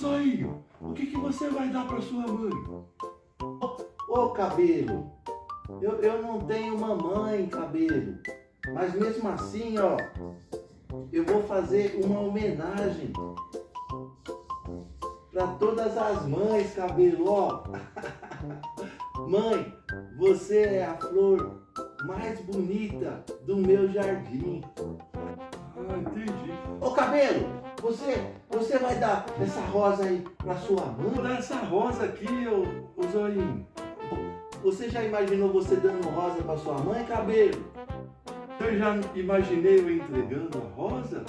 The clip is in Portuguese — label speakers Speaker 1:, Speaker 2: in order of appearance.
Speaker 1: Zoinho, o que você vai dar pra sua mãe?
Speaker 2: Ô, Cabelo, eu não tenho mamãe, Cabelo. Mas mesmo assim, ó, eu vou fazer uma homenagem para todas as mães, Cabelo, ó. Mãe, você é a flor mais bonita do meu jardim.
Speaker 1: Ah, entendi.
Speaker 2: Ô, Cabelo, você vai dar essa rosa aí pra sua
Speaker 1: Vou
Speaker 2: mãe?
Speaker 1: dar essa rosa aqui, ô Zoinho.
Speaker 2: Você já imaginou você dando rosa pra sua mãe, Cabelo?
Speaker 1: Eu já imaginei eu entregando a rosa?